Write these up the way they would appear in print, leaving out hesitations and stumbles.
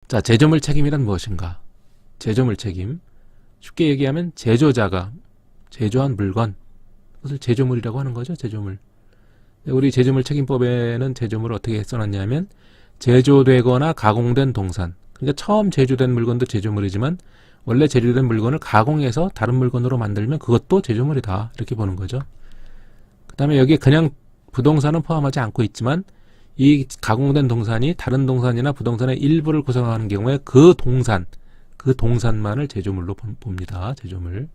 자, 제조물 책임이란 무엇인가? 제조물 책임. 쉽게 얘기하면 제조자가 제조한 물건, 그것을 제조물이라고 하는 거죠. 제조물. 우리 제조물 책임법에는 제조물을 어떻게 써놨냐면 제조되거나 가공된 동산. 그러니까 처음 제조된 물건도 제조물이지만 원래 제조된 물건을 가공해서 다른 물건으로 만들면 그것도 제조물이다. 이렇게 보는 거죠. 그 다음에 여기에 그냥 부동산은 포함하지 않고 있지만 이 가공된 동산이 다른 동산이나 부동산의 일부를 구성하는 경우에 그 동산만을 제조물로 봅니다. 제조물.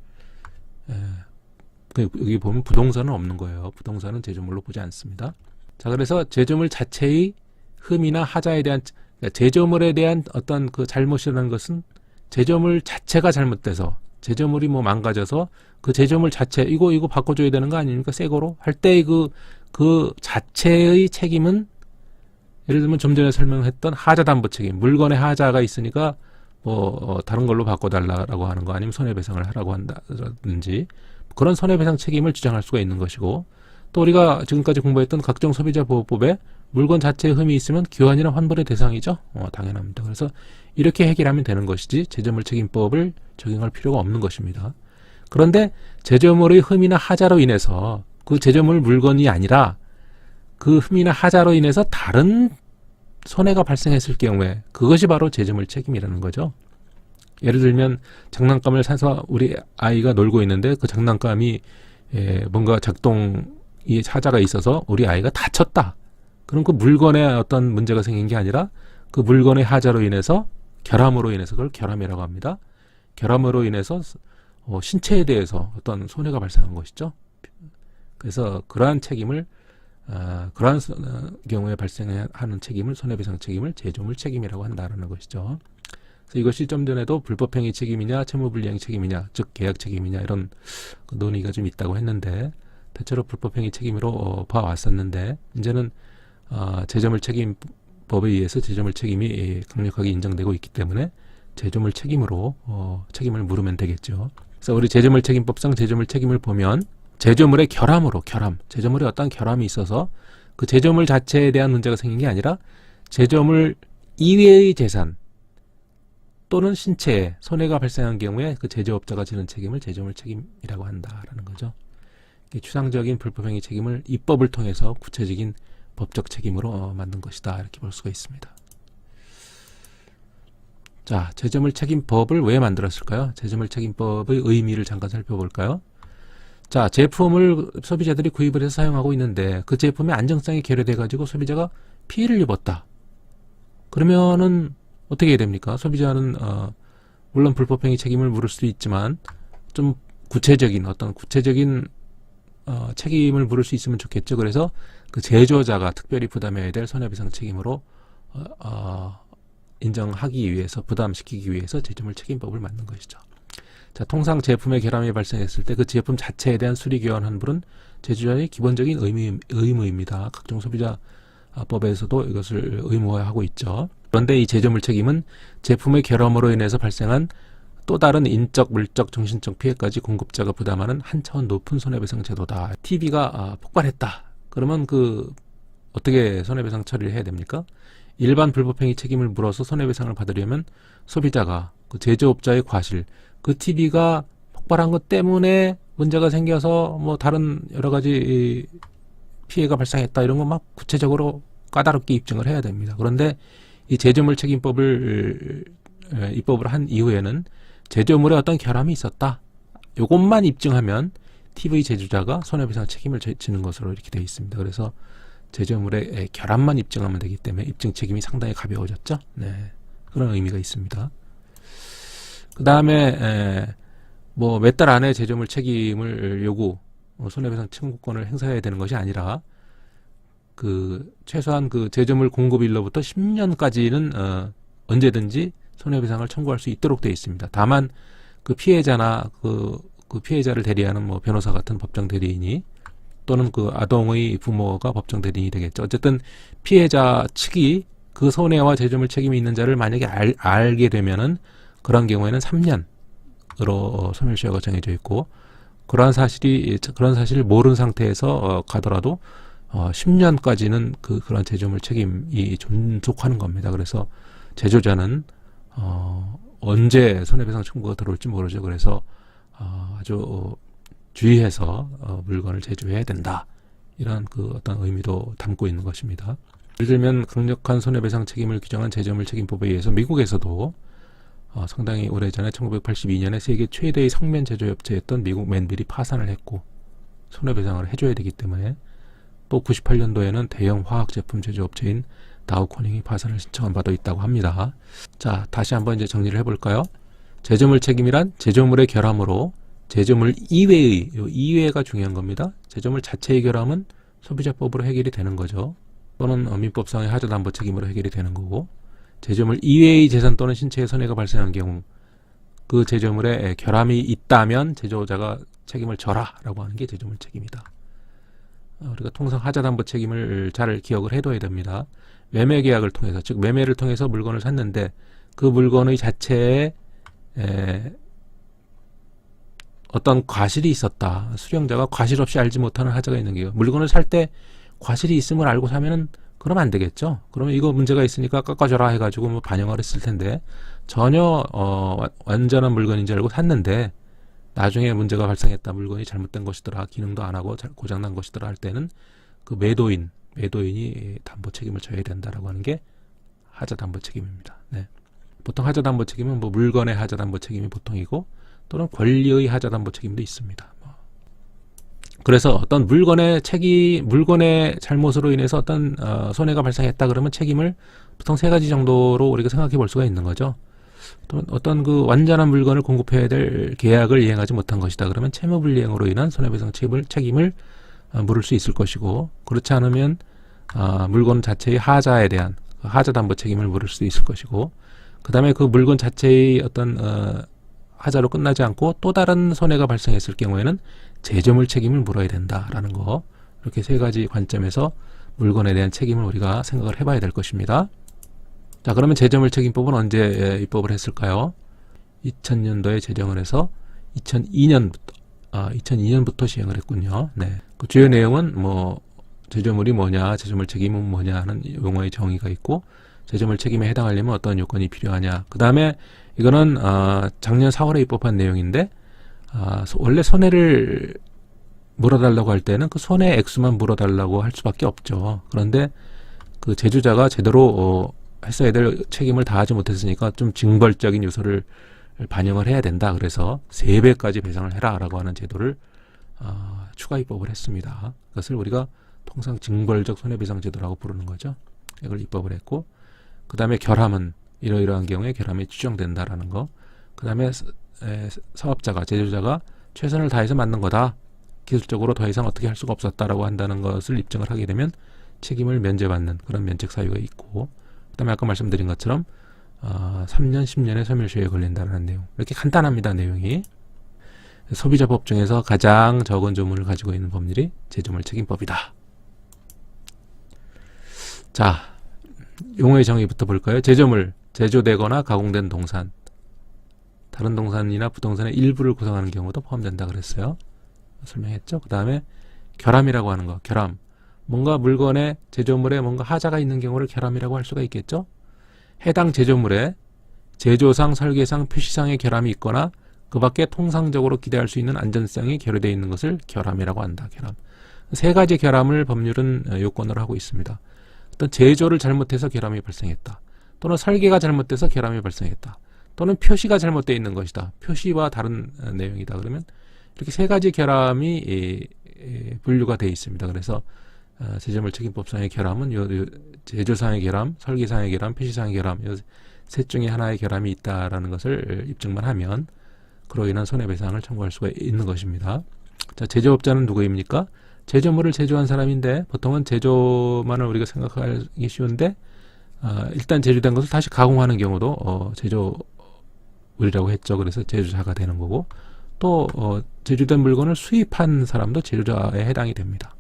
여기 보면 부동산은 없는 거예요. 부동산은 제조물로 보지 않습니다. 자, 그래서 제조물 자체의 흠이나 하자에 대한, 그러니까 제조물에 대한 어떤 그 잘못이라는 것은 제조물 자체가 잘못돼서 제조물이 뭐 망가져서 그 제조물 자체 이거 바꿔줘야 되는 거 아닙니까? 새 거로 할 때의 그 자체의 책임은 예를 들면 좀 전에 설명했던 하자담보 책임, 물건에 하자가 있으니까 다른 걸로 바꿔달라고 하는 거 아니면 손해배상을 하라고 한다든지 그런 손해배상 책임을 주장할 수가 있는 것이고, 또 우리가 지금까지 공부했던 각종 소비자보호법에 물건 자체에 흠이 있으면 교환이나 환불의 대상이죠. 당연합니다. 그래서 이렇게 해결하면 되는 것이지 제조물 책임법을 적용할 필요가 없는 것입니다. 그런데 제조물의 흠이나 하자로 인해서 그 제조물 물건이 아니라 그 흠이나 하자로 인해서 다른 손해가 발생했을 경우에 그것이 바로 제조물 책임이라는 거죠. 예를 들면 장난감을 사서 우리 아이가 놀고 있는데 그 장난감이 뭔가 작동이 하자가 있어서 우리 아이가 다쳤다. 그럼 그 물건에 어떤 문제가 생긴 게 아니라 그 물건의 하자로 인해서 결함으로 인해서 그걸 결함이라고 합니다. 결함으로 인해서 신체에 대해서 어떤 손해가 발생한 것이죠. 그래서 그러한 책임을 그러한 경우에 발생하는 책임을 손해배상 책임을 제조물 책임이라고 한다는 것이죠. 그래서 이것이 좀 전에도 불법행위 책임이냐 채무불이행 책임이냐 즉 계약 책임이냐 이런 논의가 좀 있다고 했는데 대체로 불법행위 책임으로 봐왔었는데 이제는 제조물 책임법에 의해서 제조물 책임이 강력하게 인정되고 있기 때문에 제조물 책임으로 책임을 물으면 되겠죠. 그래서 우리 제조물 책임법상 제조물 책임을 보면 제조물의 제조물에 어떤 결함이 있어서 그 제조물 자체에 대한 문제가 생긴 게 아니라 제조물 이외의 재산 또는 신체에 손해가 발생한 경우에 그 제조업자가 지는 책임을 제조물 책임이라고 한다라는 거죠. 추상적인 불법행위 책임을 입법을 통해서 구체적인 법적 책임으로 만든 것이다 이렇게 볼 수가 있습니다. 자, 제조물 책임법을 왜 만들었을까요? 제조물 책임법의 의미를 잠깐 살펴볼까요? 자, 제품을 소비자들이 구입을 해서 사용하고 있는데 그 제품의 안정성이 결여돼 가지고 소비자가 피해를 입었다. 그러면은 어떻게 해야 됩니까? 소비자는 물론 불법행위 책임을 물을 수도 있지만 좀 구체적인 책임을 물을 수 있으면 좋겠죠. 그래서 그 제조자가 특별히 부담해야 될 손해배상 책임으로 인정하기 위해서 부담시키기 위해서 제조물 책임법을 만든 것이죠. 자, 통상 제품의 결함이 발생했을 때 그 제품 자체에 대한 수리 교환 환불은 제조자의 기본적인 의무입니다. 각종 소비자법에서도 이것을 의무화하고 있죠. 그런데 이 제조물 책임은 제품의 결함으로 인해서 발생한 또 다른 인적, 물적, 정신적 피해까지 공급자가 부담하는 한 차원 높은 손해배상 제도다. TV가 폭발했다. 그러면 어떻게 손해배상 처리를 해야 됩니까? 일반 불법행위 책임을 물어서 손해배상을 받으려면 소비자가 그 제조업자의 과실, 그 TV가 폭발한 것 때문에 문제가 생겨서 뭐 다른 여러 가지 피해가 발생했다 이런 거 막 구체적으로 까다롭게 입증을 해야 됩니다. 그런데 이 제조물 책임법을 입법을 한 이후에는 제조물에 어떤 결함이 있었다. 이것만 입증하면 TV 제조자가 손해배상 책임을 지는 것으로 이렇게 되어 있습니다. 그래서 제조물의 결함만 입증하면 되기 때문에 입증 책임이 상당히 가벼워졌죠. 네, 그런 의미가 있습니다. 그 다음에 몇 달 안에 제조물 책임을 손해배상 청구권을 행사해야 되는 것이 아니라 최소한 제조물 공급일로부터 10년까지는 언제든지 손해배상을 청구할 수 있도록 되어 있습니다. 다만 그 피해자나 그 피해자를 대리하는 변호사 같은 법정 대리인이 또는 그 아동의 부모가 법정 대리인이 되겠죠. 어쨌든 피해자 측이 그 손해와 제조물 책임이 있는 자를 만약에 알게 되면은 그런 경우에는 3년으로 소멸시효가 정해져 있고 그런 사실을 모르는 상태에서 가더라도 10년까지는 그런 제조물 책임이 존속하는 겁니다. 그래서 제조자는 언제 손해배상 청구가 들어올지 모르죠. 그래서 아주 주의해서 물건을 제조해야 된다. 이런 그 어떤 의미도 담고 있는 것입니다. 예를 들면 강력한 손해배상 책임을 규정한 제조물 책임법에 의해서 미국에서도 상당히 오래전에 1982년에 세계 최대의 성면 제조업체였던 미국 맨빌이 파산을 했고 손해배상을 해줘야 되기 때문에, 또 98년도에는 대형 화학제품 제조업체인 다우코닝이 파산을 신청한 바도 있다고 합니다. 자, 다시 한번 이제 정리를 해볼까요? 제조물 책임이란 제조물의 결함으로 제조물 이외의, 요 이외가 중요한 겁니다. 제조물 자체의 결함은 소비자법으로 해결이 되는 거죠. 또는 민법상의 하자담보 책임으로 해결이 되는 거고, 제조물 이외의 재산 또는 신체의 손해가 발생한 경우 그 제조물에 결함이 있다면 제조자가 책임을 져라 라고 하는 게 제조물 책임이다. 우리가 통상 하자담보 책임을 잘 기억을 해둬야 됩니다. 매매 계약을 통해서, 즉 매매를 통해서 물건을 샀는데 그 물건의 자체에 어떤 과실이 있었다. 수령자가 과실 없이 알지 못하는 하자가 있는 게요. 물건을 살 때 과실이 있음을 알고 사면은 그러면 안 되겠죠. 그러면 이거 문제가 있으니까 깎아줘라 해가지고 뭐 반영을 했을 텐데, 전혀 완전한 물건인 줄 알고 샀는데 나중에 문제가 발생했다. 물건이 잘못된 것이더라. 기능도 안 하고 고장난 것이더라 할 때는 그 매도인이 담보 책임을 져야 된다라고 하는 게 하자담보 책임입니다. 네. 보통 하자담보 책임은 뭐 물건의 하자담보 책임이 보통이고, 또는 권리의 하자담보 책임도 있습니다. 그래서 어떤 물건의 잘못으로 인해서 어떤 손해가 발생했다 그러면 책임을 보통 세 가지 정도로 우리가 생각해 볼 수가 있는 거죠. 또 어떤 그 완전한 물건을 공급해야 될 계약을 이행하지 못한 것이다 그러면 채무불이행으로 인한 손해배상 책임을 물을 수 있을 것이고, 그렇지 않으면 물건 자체의 하자에 대한 하자담보 책임을 물을 수 있을 것이고, 그 다음에 그 물건 자체의 어떤 하자로 끝나지 않고 또 다른 손해가 발생했을 경우에는 제조물 책임을 물어야 된다라는 거, 이렇게 세 가지 관점에서 물건에 대한 책임을 우리가 생각을 해봐야 될 것입니다. 자, 그러면 제조물 책임법은 언제 입법을 했을까요? 2000년도에 제정을 해서 2002년부터 시행을 했군요. 네. 그 주요 내용은 뭐 제조물이 뭐냐, 제조물 책임은 뭐냐 하는 용어의 정의가 있고, 제조물 책임에 해당하려면 어떤 요건이 필요하냐. 그 다음에 이거는 작년 4월에 입법한 내용인데, 원래 손해를 물어달라고 할 때는 그 손해 액수만 물어달라고 할 수밖에 없죠. 그런데 그 제조자가 제대로 했어야 될 책임을 다하지 못했으니까 좀 징벌적인 요소를 반영을 해야 된다. 그래서 3배까지 배상을 해라 라고 하는 제도를 추가 입법을 했습니다. 그것을 우리가 통상 징벌적 손해배상 제도라고 부르는 거죠. 이걸 입법을 했고, 그 다음에 결함은 이러이러한 경우에 결함이 추정된다라는 거, 그 다음에 사업자가, 제조자가 최선을 다해서 만든 거다, 기술적으로 더 이상 어떻게 할 수가 없었다라고 한다는 것을 입증을 하게 되면 책임을 면제받는 그런 면책 사유가 있고, 그 다음에 아까 말씀드린 것처럼 3년, 10년의 소멸시효에 걸린다는 내용. 이렇게 간단합니다, 내용이. 소비자법 중에서 가장 적은 조문을 가지고 있는 법률이 제조물 책임법이다. 자, 용어의 정의부터 볼까요? 제조물, 제조되거나 가공된 동산, 다른 동산이나 부동산의 일부를 구성하는 경우도 포함된다 그랬어요. 설명했죠. 그 다음에 결함이라고 하는 거, 결함. 뭔가 물건에, 제조물에 뭔가 하자가 있는 경우를 결함이라고 할 수가 있겠죠. 해당 제조물에 제조상, 설계상, 표시상의 결함이 있거나 그 밖에 통상적으로 기대할 수 있는 안전성이 결여되어 있는 것을 결함이라고 한다. 결함. 세 가지 결함을 법률은 요건으로 하고 있습니다. 어떤 제조를 잘못해서 결함이 발생했다. 또는 설계가 잘못돼서 결함이 발생했다. 또는 표시가 잘못되어 있는 것이다. 표시와 다른 내용이다. 그러면 이렇게 세 가지 결함이 분류가 되어 있습니다. 그래서 제조물 책임법상의 결함은 제조상의 결함, 설계상의 결함, 표시상의 결함, 셋 중에 하나의 결함이 있다라는 것을 입증만 하면 그로 인한 손해배상을 청구할 수가 있는 것입니다. 자, 제조업자는 누구입니까? 제조물을 제조한 사람인데, 보통은 제조만을 우리가 생각하기 쉬운데 일단 제조된 것을 다시 가공하는 경우도 제조물이라고 했죠. 그래서 제조자가 되는 거고, 또 제조된 물건을 수입한 사람도 제조자에 해당이 됩니다.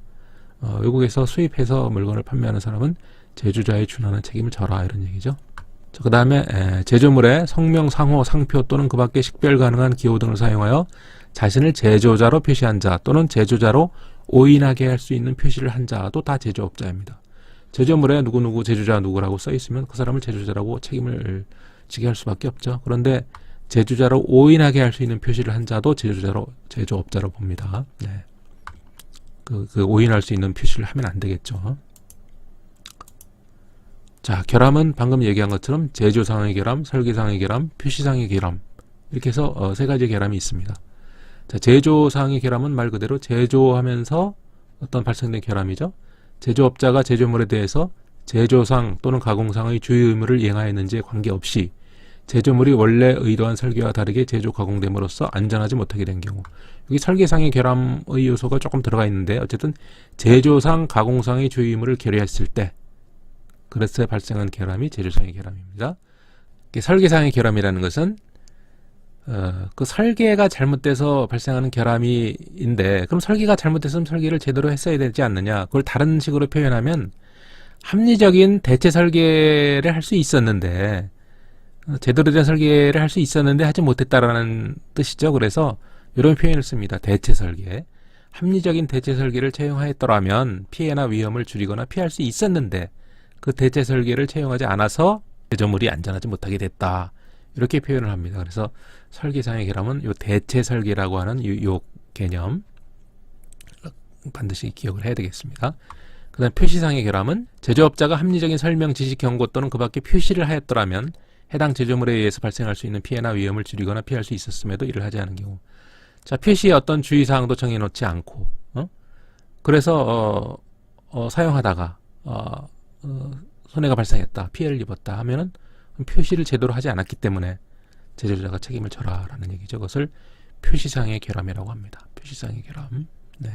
외국에서 수입해서 물건을 판매하는 사람은 제조자에 준하는 책임을 져라, 이런 얘기죠. 그 다음에 제조물에 성명, 상호, 상표 또는 그 밖에 식별 가능한 기호 등을 사용하여 자신을 제조자로 표시한 자 또는 제조자로 오인하게 할 수 있는 표시를 한 자도 다 제조업자입니다. 제조물에 누구누구 제조자 누구라고 써 있으면 그 사람을 제조자라고 책임을 지게 할 수밖에 없죠. 그런데 제조자로 오인하게 할 수 있는 표시를 한 자도 제조업자로 봅니다. 네. 그 오인할 수 있는 표시를 하면 안 되겠죠. 자, 결함은 방금 얘기한 것처럼 제조상의 결함, 설계상의 결함, 표시상의 결함, 이렇게 해서 세 가지 결함이 있습니다. 자, 제조상의 결함은 말 그대로 제조하면서 어떤 발생된 결함이죠. 제조업자가 제조물에 대해서 제조상 또는 가공상의 주요 의무를 이행하였는지에 관계없이 제조물이 원래 의도한 설계와 다르게 제조 가공됨으로써 안전하지 못하게 된 경우, 여기 설계상의 결함의 요소가 조금 들어가 있는데 어쨌든 제조상, 가공상의 주요 의무를 결의했을 때 그래서 발생한 결함이 제조상의 결함입니다. 설계상의 결함이라는 것은 그 설계가 잘못돼서 발생하는 결함인데, 그럼 설계가 잘못됐으면 설계를 제대로 했어야 되지 않느냐. 그걸 다른 식으로 표현하면 합리적인 대체 설계를 할 수 있었는데, 제대로 된 설계를 할 수 있었는데 하지 못했다라는 뜻이죠. 그래서 이런 표현을 씁니다. 대체 설계. 합리적인 대체 설계를 채용하였더라면 피해나 위험을 줄이거나 피할 수 있었는데 그 대체 설계를 채용하지 않아서 제조물이 안전하지 못하게 됐다. 이렇게 표현을 합니다. 그래서 설계상의 결함은 요 대체 설계라고 하는 요 개념 반드시 기억을 해야 되겠습니다. 그 다음 표시상의 결함은 제조업자가 합리적인 설명, 지시, 경고 또는 그 밖에 표시를 하였더라면 해당 제조물에 의해서 발생할 수 있는 피해나 위험을 줄이거나 피할 수 있었음에도 이를 하지 않은 경우. 자, 표시에 어떤 주의사항도 정해놓지 않고 그래서 사용하다가 손해가 발생했다, 피해를 입었다 하면은 표시를 제대로 하지 않았기 때문에 제조자가 책임을 져라 라는 얘기죠. 그것을 표시상의 결함이라고 합니다. 표시상의 결함. 네.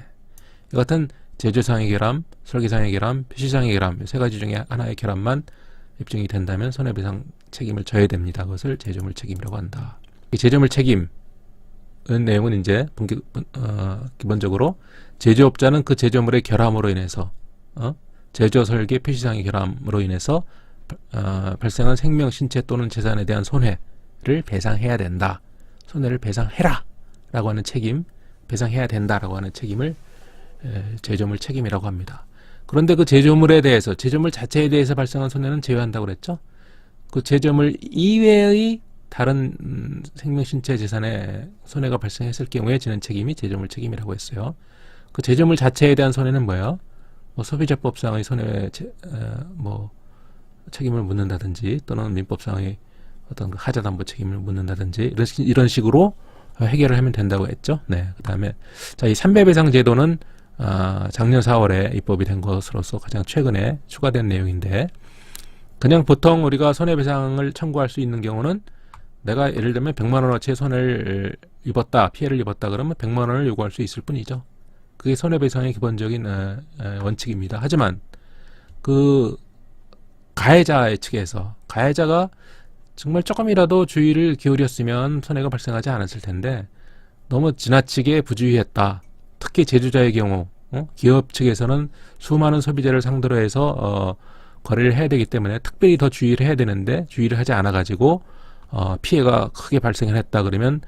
이 같은 제조상의 결함, 설계상의 결함, 표시상의 결함, 세 가지 중에 하나의 결함만 입증이 된다면 손해배상 책임을 져야 됩니다. 그것을 제조물 책임이라고 한다. 이 제조물 책임은 내용은 이제 기본적으로 제조업자는 그 제조물의 결함으로 인해서 제조 설계 표시상의 결함으로 인해서 발생한 생명, 신체 또는 재산에 대한 손해를 배상해야 된다. 손해를 배상해라 라고 하는 책임, 배상해야 된다라고 하는 책임을 제조물 책임이라고 합니다. 그런데 그 제조물에 대해서, 제조물 자체에 대해서 발생한 손해는 제외한다고 그랬죠. 그 제조물 이외의 다른 생명, 신체, 재산에 손해가 발생했을 경우에 지는 책임이 제조물 책임이라고 했어요. 그 제조물 자체에 대한 손해는 뭐예요? 소비자법상의 손해 책임을 묻는다든지 또는 민법상의 어떤 그 하자담보 책임을 묻는다든지 이런 식으로 해결을 하면 된다고 했죠. 네. 그다음에 자, 이 삼배배상 제도는 작년 4월에 입법이 된 것으로서 가장 최근에 추가된 내용인데, 그냥 보통 우리가 손해배상을 청구할 수 있는 경우는 내가 예를 들면 100만 원어치의 손해를 입었다, 피해를 입었다 그러면 100만 원을 요구할 수 있을 뿐이죠. 그게 손해배상의 기본적인 원칙입니다. 하지만 그 가해자의 측에서 가해자가 정말 조금이라도 주의를 기울였으면 손해가 발생하지 않았을 텐데 너무 지나치게 부주의했다. 특히 제조자의 경우 기업 측에서는 수많은 소비자를 상대로 해서 거래를 해야 되기 때문에 특별히 더 주의를 해야 되는데 주의를 하지 않아 가지고 피해가 크게 발생을 했다 그러면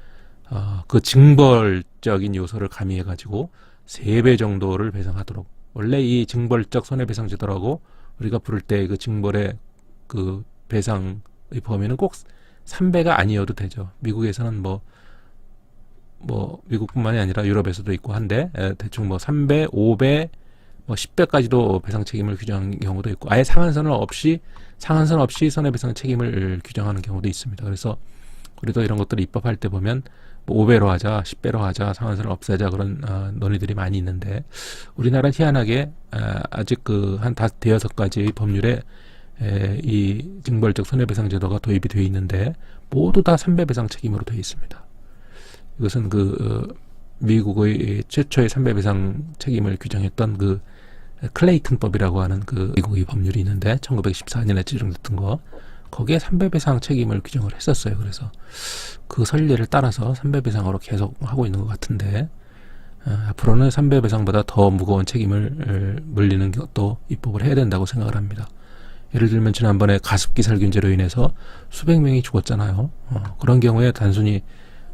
그 징벌적인 요소를 가미해 가지고 3배 정도를 배상하도록, 원래 이 징벌적 손해배상 제도라고 우리가 부를 때 그 징벌의 그 배상의 범위는 꼭 3배가 아니어도 되죠. 미국에서는 미국뿐만이 아니라 유럽에서도 있고 한데 대충 3배, 5배, 10배까지도 배상 책임을 규정한 경우도 있고, 아예 상한선 없이 손해배상 책임을 규정하는 경우도 있습니다. 그래서 우리도 이런 것들을 입법할 때 보면 5배로 하자, 10배로 하자, 상한선을 없애자 그런 논의들이 많이 있는데, 우리나라는 희한하게 아직 한 5-6가지의 법률에 이 징벌적 손해배상 제도가 도입이 되어 있는데 모두 다 3배 배상 책임으로 되어 있습니다. 이것은 미국의 최초의 3배 배상 책임을 규정했던 그 클레이튼법이라고 하는 그 미국의 법률이 있는데 1914년에 제정됐던 거, 거기에 3배 배상 책임을 규정을 했었어요. 그래서 그 선례를 따라서 3배 배상으로 계속 하고 있는 것 같은데, 앞으로는 3배 배상보다 더 무거운 책임을 물리는 것도 입법을 해야 된다고 생각을 합니다. 예를 들면 지난번에 가습기 살균제로 인해서 수백 명이 죽었잖아요. 그런 경우에 단순히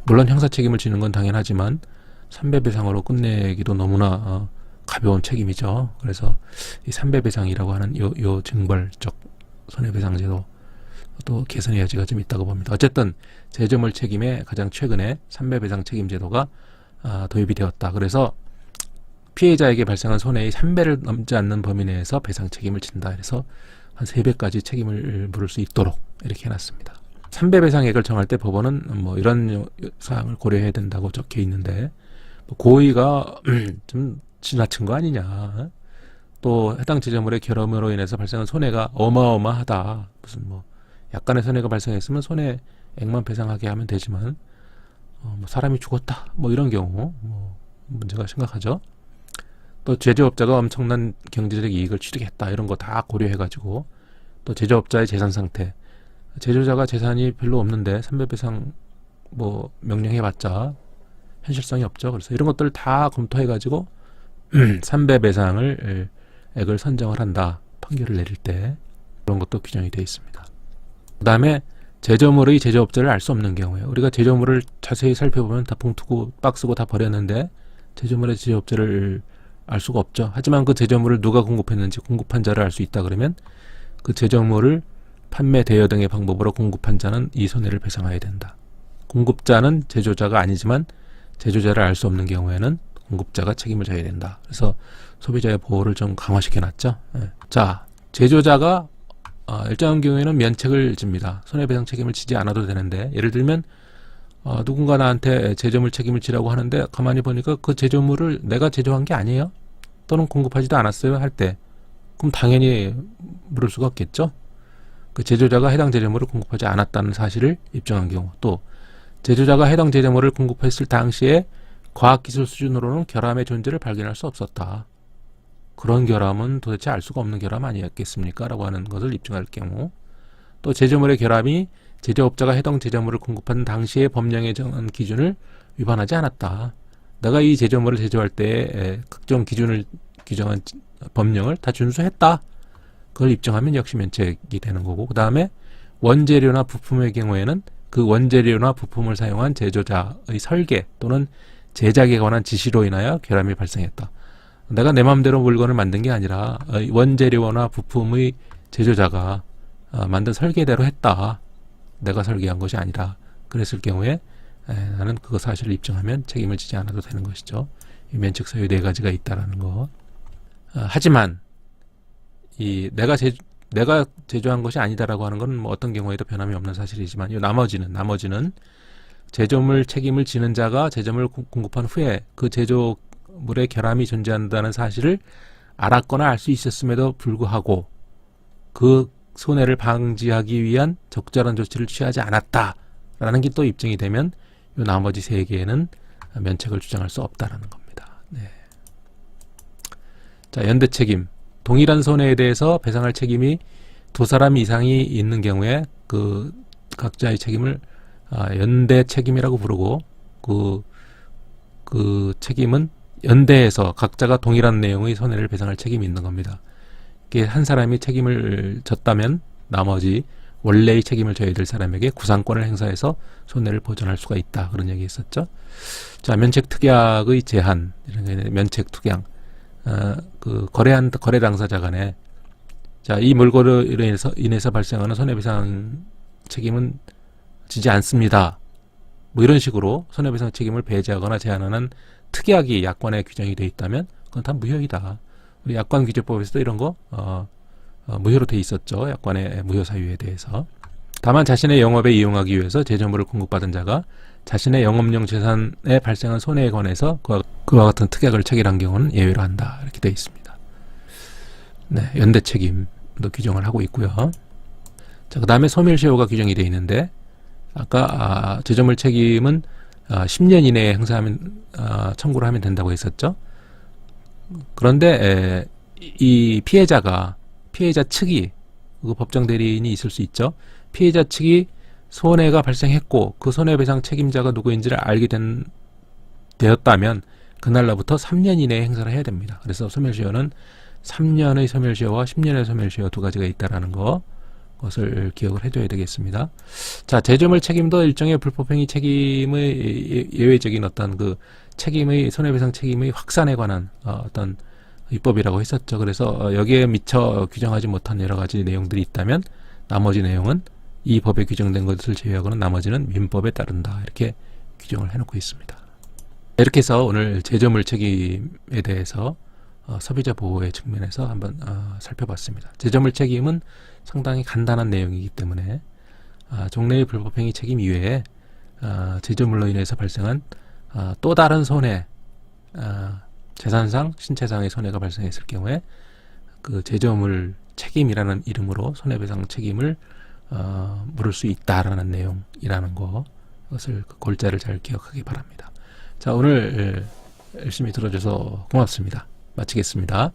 물론 형사 책임을 지는 건 당연하지만 3배 배상으로 끝내기도 너무나 가벼운 책임이죠. 그래서 이 3배 배상이라고 하는 요 징벌적 손해배상 제도, 또 개선의 여지가 좀 있다고 봅니다. 어쨌든 제조물 책임에 가장 최근에 3배 배상 책임 제도가 도입이 되었다. 그래서 피해자에게 발생한 손해의 3배를 넘지 않는 범위 내에서 배상 책임을 진다. 그래서 한 3배까지 책임을 물을 수 있도록 이렇게 해놨습니다. 3배 배상액을 정할 때 법원은 뭐 이런 사항을 고려해야 된다고 적혀 있는데, 뭐 고의가 좀 지나친 거 아니냐, 또 해당 제조물의 결함으로 인해서 발생한 손해가 어마어마하다, 무슨 뭐 약간의 손해가 발생했으면 손해액만 배상하게 하면 되지만 뭐 사람이 죽었다 뭐 이런 경우 뭐 문제가 심각하죠. 또 제조업자가 엄청난 경제적 이익을 취득했다 이런 거 다 고려해가지고, 또 제조업자의 재산 상태, 제조자가 재산이 별로 없는데 3배 배상 뭐 명령해봤자 현실성이 없죠. 그래서 이런 것들을 다 검토해가지고 3배 배상을 액을 선정을 한다, 판결을 내릴 때. 그런 것도 규정이 되어 있습니다. 그 다음에 제조물의 제조업자를 알 수 없는 경우에, 우리가 제조물을 자세히 살펴보면 다 봉투고 박스고 다 버렸는데 제조물의 제조업자를 알 수가 없죠. 하지만 그 제조물을 누가 공급했는지 공급한 자를 알 수 있다 그러면 그 제조물을 판매, 대여 등의 방법으로 공급한 자는 이 손해를 배상해야 된다. 공급자는 제조자가 아니지만 제조자를 알 수 없는 경우에는 공급자가 책임을 져야 된다. 그래서 소비자의 보호를 좀 강화시켜놨죠. 자, 제조자가 일정한 경우에는 면책을 집니다. 손해배상 책임을 지지 않아도 되는데, 예를 들면 누군가 나한테 제조물 책임을 지라고 하는데 가만히 보니까 그 제조물을 내가 제조한 게 아니에요, 또는 공급하지도 않았어요 할 때, 그럼 당연히 물을 수가 없겠죠. 그 제조자가 해당 제조물을 공급하지 않았다는 사실을 입증한 경우, 또 제조자가 해당 제조물을 공급했을 당시에 과학기술 수준으로는 결함의 존재를 발견할 수 없었다. 그런 결함은 도대체 알 수가 없는 결함 아니었겠습니까? 라고 하는 것을 입증할 경우, 또 제조물의 결함이 제조업자가 해당 제조물을 공급한 당시의 법령에 정한 기준을 위반하지 않았다. 내가 이 제조물을 제조할 때 각종 기준을 규정한 법령을 다 준수했다. 그걸 입증하면 역시 면책이 되는 거고, 그 다음에 원재료나 부품의 경우에는 그 원재료나 부품을 사용한 제조자의 설계 또는 제작에 관한 지시로 인하여 결함이 발생했다. 내가 내 마음대로 물건을 만든 게 아니라 원재료나 부품의 제조자가 만든 설계대로 했다. 내가 설계한 것이 아니라 그랬을 경우에 나는 그거 사실을 입증하면 책임을 지지 않아도 되는 것이죠. 이 면책 사유 4가지가 있다라는 거. 하지만 이 내가 제조한 것이 아니다라고 하는 건 뭐 어떤 경우에도 변함이 없는 사실이지만, 이 나머지는 제조물 책임을 지는 자가 제조물을 공급한 후에 그 제조물의 결함이 존재한다는 사실을 알았거나 알 수 있었음에도 불구하고 그 손해를 방지하기 위한 적절한 조치를 취하지 않았다라는 게 또 입증이 되면 이 나머지 3개는 면책을 주장할 수 없다라는 겁니다. 네. 자, 연대 책임. 동일한 손해에 대해서 배상할 책임이 2사람 이상이 있는 경우에 그 각자의 책임을 연대 책임이라고 부르고, 그 책임은 연대에서 각자가 동일한 내용의 손해를 배상할 책임이 있는 겁니다. 이게 한 사람이 책임을 졌다면 나머지 원래의 책임을 져야 될 사람에게 구상권을 행사해서 손해를 보전할 수가 있다, 그런 얘기 했었죠. 자, 면책특약의 제한, 이런 게 면책특약. 그 거래 당사자 간에, 자, 이 물건으로 인해서 발생하는 손해배상 책임은 지지 않습니다. 뭐 이런 식으로 손해배상 책임을 배제하거나 제한하는 특약이 약관에 규정이 되어 있다면 그건 다 무효이다. 우리 약관규제법에서도 이런 거 무효로 돼 있었죠. 약관의 무효 사유에 대해서. 다만 자신의 영업에 이용하기 위해서 제조물을 공급받은 자가 자신의 영업용 재산에 발생한 손해에 관해서 그와 같은 특약을 체결한 경우는 예외로 한다, 이렇게 되어 있습니다. 네, 연대 책임도 규정을 하고 있고요. 자, 그 다음에 소멸시효가 규정이 되어 있는데, 아까 제조물 책임은 10년 이내에 행사하면 청구를 하면 된다고 했었죠. 그런데 이 피해자 측이, 그 법정 대리인이 있을 수 있죠. 피해자 측이 손해가 발생했고 그 손해배상 책임자가 누구인지를 알게 되었다면 그날로부터 3년 이내에 행사를 해야 됩니다. 그래서 소멸시효는 3년의 소멸시효와 10년의 소멸시효 2가지가 있다라는 것을 기억을 해둬야 되겠습니다. 자, 제조물 책임도 일종의 불법행위 책임의 예외적인 어떤 그 책임의 손해배상 책임의 확산에 관한 어떤 입법이라고 했었죠. 그래서 여기에 미처 규정하지 못한 여러 가지 내용들이 있다면 나머지 내용은 이 법에 규정된 것을 제외하고는 나머지는 민법에 따른다. 이렇게 규정을 해놓고 있습니다. 이렇게 해서 오늘 제조물 책임에 대해서 소비자 보호의 측면에서 한번 살펴봤습니다. 제조물 책임은 상당히 간단한 내용이기 때문에 종래의 불법행위 책임 이외에 제조물로 인해서 발생한 또 다른 손해, 재산상, 신체상의 손해가 발생했을 경우에 그 제조물 책임이라는 이름으로 손해배상 책임을 물을 수 있다라는 내용이라는 것을 그 골자를 잘 기억하기 바랍니다. 자, 오늘 열심히 들어줘서 고맙습니다. 마치겠습니다.